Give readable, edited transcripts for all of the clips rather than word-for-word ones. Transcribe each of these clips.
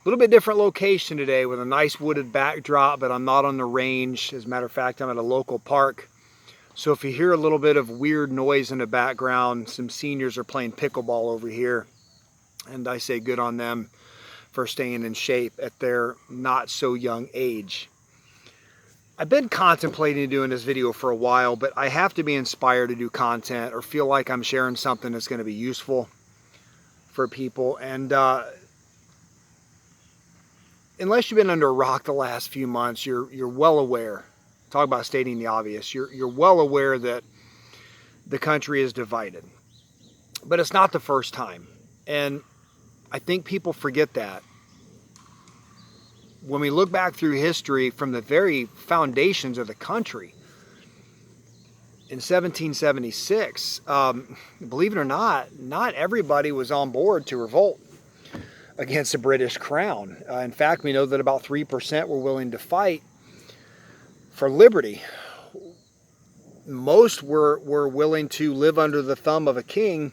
little bit different location today with a nice wooded backdrop, but I'm not on the range. As a matter of fact, I'm at a local park. So if you hear a little bit of weird noise in the background, some seniors are playing pickleball over here. And I say good on them for staying in shape at their not so young age. I've been contemplating doing this video for a while, but I have to be inspired to do content or feel like I'm sharing something that's going to be useful for people. And unless you've been under a rock the last few months, you're well aware. Talk about stating the obvious. You're well aware that the country is divided. But it's not the first time. And I think people forget that. When we look back through history from the very foundations of the country, in 1776, believe it or not everybody was on board to revolt against the British crown. In fact, we know that about 3% were willing to fight for liberty. Most were willing to live under the thumb of a king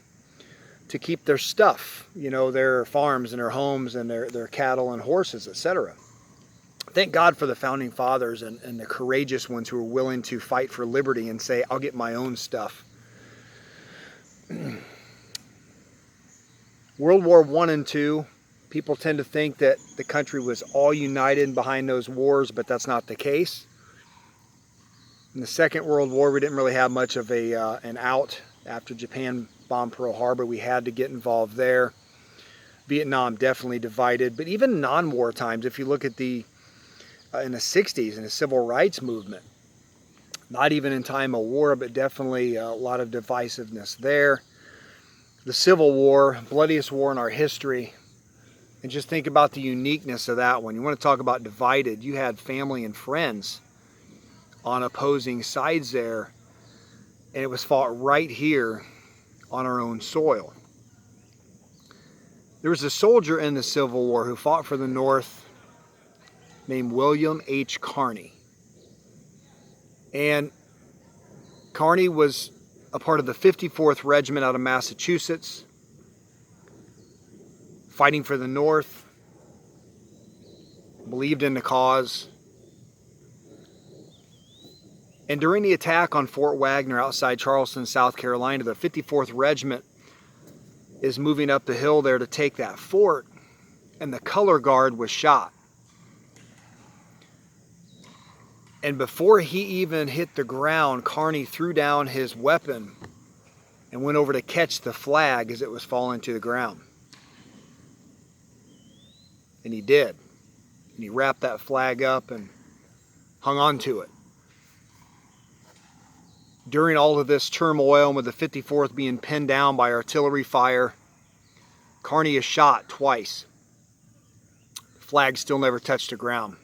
to keep their stuff, you know, their farms and their homes and their cattle and horses, etc. Thank God for the founding fathers and the courageous ones who were willing to fight for liberty and say, I'll get my own stuff. World War I and II, people tend to think that the country was all united behind those wars, but that's not the case. In the Second World War, we didn't really have much of an out. After Japan bombed Pearl Harbor, we had to get involved there. Vietnam definitely divided, but even non-war times, if you look at in the 60s in the civil rights movement, not even in time of war, but definitely a lot of divisiveness there. The Civil War, bloodiest war in our history, and just think about the uniqueness of that one. You want to talk about divided, you had family and friends on opposing sides there, and it was fought right here on our own soil. There was a soldier in the Civil War who fought for the North named William H. Carney. And Carney was a part of the 54th Regiment out of Massachusetts, fighting for the North, believed in the cause. And during the attack on Fort Wagner outside Charleston, South Carolina, the 54th Regiment is moving up the hill there to take that fort, and the color guard was shot. And before he even hit the ground, Carney threw down his weapon and went over to catch the flag as it was falling to the ground. And he did. And he wrapped that flag up and hung on to it. During all of this turmoil, and with the 54th being pinned down by artillery fire, Carney is shot twice. The flag still never touched the ground.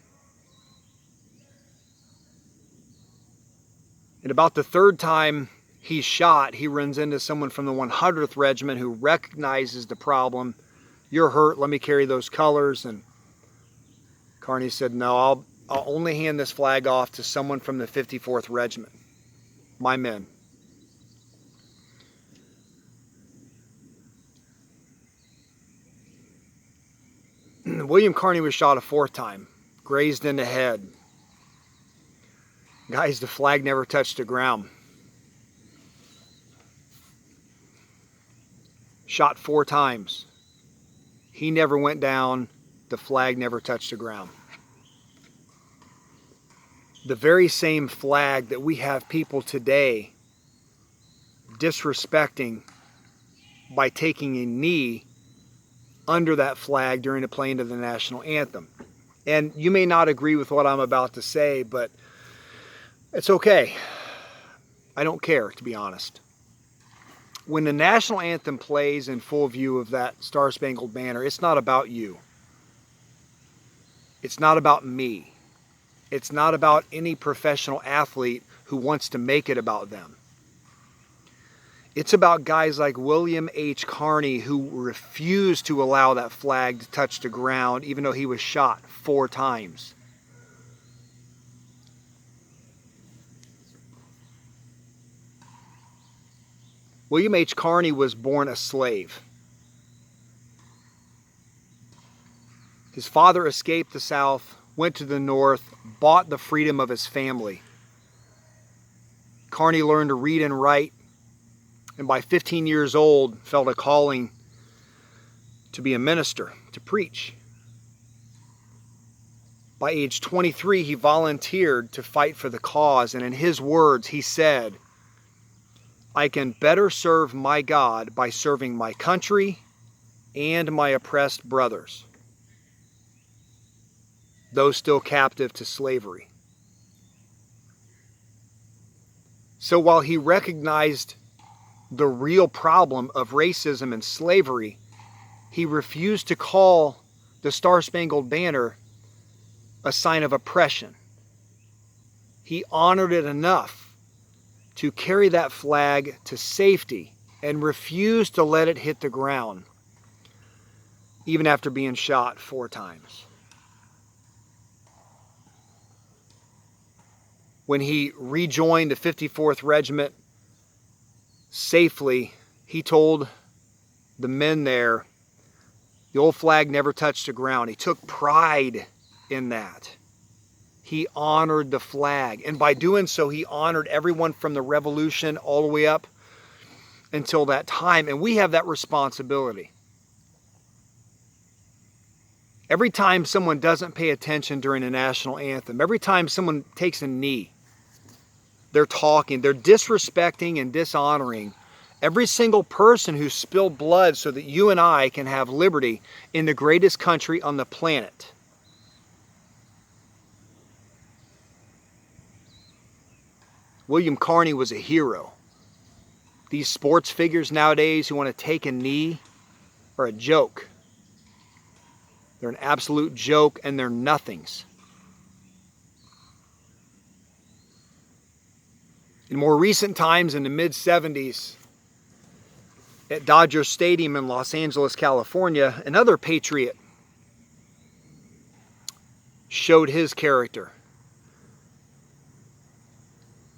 And about the third time he's shot, he runs into someone from the 100th Regiment who recognizes the problem. You're hurt, let me carry those colors. And Carney said, no, I'll only hand this flag off to someone from the 54th Regiment, my men. William Carney was shot a fourth time, grazed in the head. Guys, the flag never touched the ground. Shot 4 times. He never went down. The flag never touched the ground. The very same flag that we have people today disrespecting by taking a knee under that flag during the playing of the national anthem. And you may not agree with what I'm about to say, but it's okay. I don't care, to be honest. When the national anthem plays in full view of that Star-Spangled Banner, it's not about you. It's not about me. It's not about any professional athlete who wants to make it about them. It's about guys like William H. Carney who refused to allow that flag to touch the ground even though he was shot 4 times. William H. Carney was born a slave. His father escaped the South, went to the North, bought the freedom of his family. Carney learned to read and write, and by 15 years old, felt a calling to be a minister, to preach. By age 23, he volunteered to fight for the cause, and in his words, he said, "I can better serve my God by serving my country and my oppressed brothers, those still captive to slavery." So while he recognized the real problem of racism and slavery, he refused to call the Star-Spangled Banner a sign of oppression. He honored it enough to carry that flag to safety and refused to let it hit the ground, even after being shot 4 times. When he rejoined the 54th Regiment safely, he told the men there, the old flag never touched the ground. He took pride in that. He honored the flag. And by doing so, he honored everyone from the Revolution all the way up until that time. And we have that responsibility. Every time someone doesn't pay attention during the national anthem, every time someone takes a knee, they're talking, they're disrespecting and dishonoring every single person who spilled blood so that you and I can have liberty in the greatest country on the planet. William Carney was a hero. These sports figures nowadays who want to take a knee are a joke. They're an absolute joke, and they're nothings. In more recent times, in the mid-70s, at Dodger Stadium in Los Angeles, California, another patriot showed his character.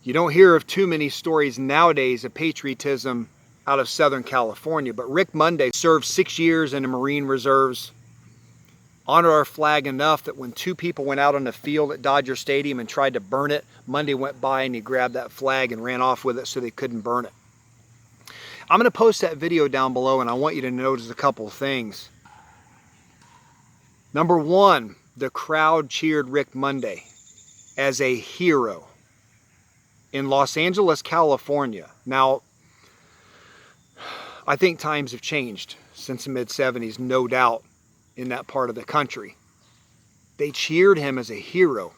You don't hear of too many stories nowadays of patriotism out of Southern California, but Rick Monday served 6 years in the Marine Reserves, honored our flag enough that when 2 people went out on the field at Dodger Stadium and tried to burn it, Monday went by and he grabbed that flag and ran off with it so they couldn't burn it. I'm going to post that video down below, and I want you to notice a couple of things. Number 1, the crowd cheered Rick Monday as a hero in Los Angeles, California. Now, I think times have changed since the mid-70s, no doubt, in that part of the country. They cheered him as a hero.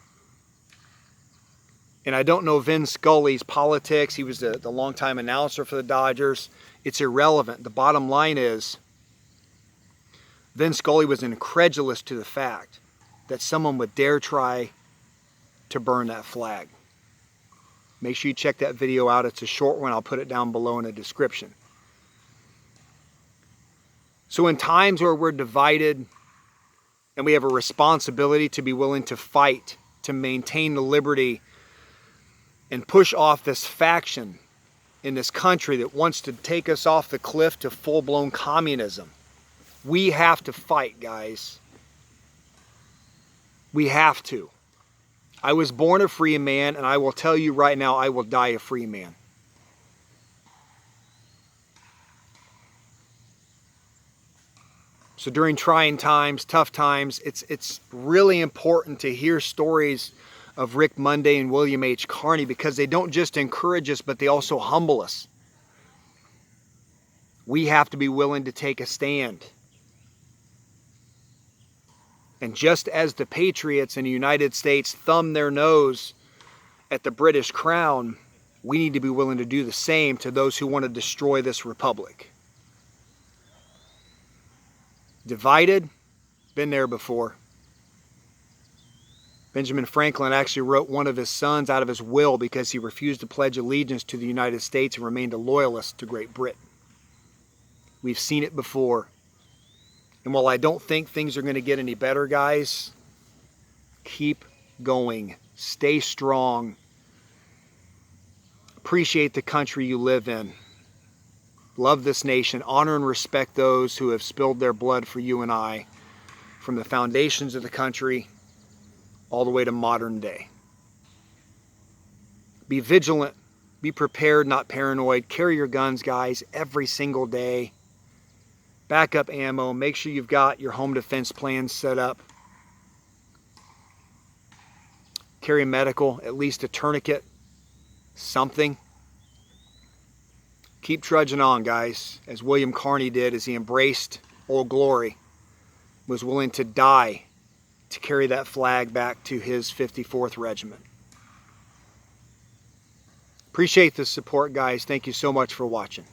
And I don't know Vin Scully's politics. He was the longtime announcer for the Dodgers. It's irrelevant. The bottom line is, Vin Scully was incredulous to the fact that someone would dare try to burn that flag. Make sure you check that video out. It's a short one. I'll put it down below in the description. So in times where we're divided and we have a responsibility to be willing to fight, to maintain the liberty and push off this faction in this country that wants to take us off the cliff to full-blown communism, we have to fight, guys. We have to. I was born a free man, and I will tell you right now, I will die a free man. So during trying times, tough times, it's really important to hear stories of Rick Monday and William H. Carney, because they don't just encourage us, but they also humble us. We have to be willing to take a stand. And just as the patriots in the United States thumbed their nose at the British crown, we need to be willing to do the same to those who want to destroy this republic. Divided, been there before. Benjamin Franklin actually wrote one of his sons out of his will because he refused to pledge allegiance to the United States and remained a loyalist to Great Britain. We've seen it before. And while I don't think things are going to get any better, guys, keep going. Stay strong. Appreciate the country you live in. Love this nation. Honor and respect those who have spilled their blood for you and I. from the foundations of the country all the way to modern day. Be vigilant, be prepared, not paranoid. Carry your guns, guys, every single day. Backup ammo, make sure you've got your home defense plan set up. Carry medical, at least a tourniquet, something. Keep trudging on, guys, as William Carney did as he embraced Old Glory, was willing to die to carry that flag back to his 54th Regiment. Appreciate the support, guys. Thank you so much for watching.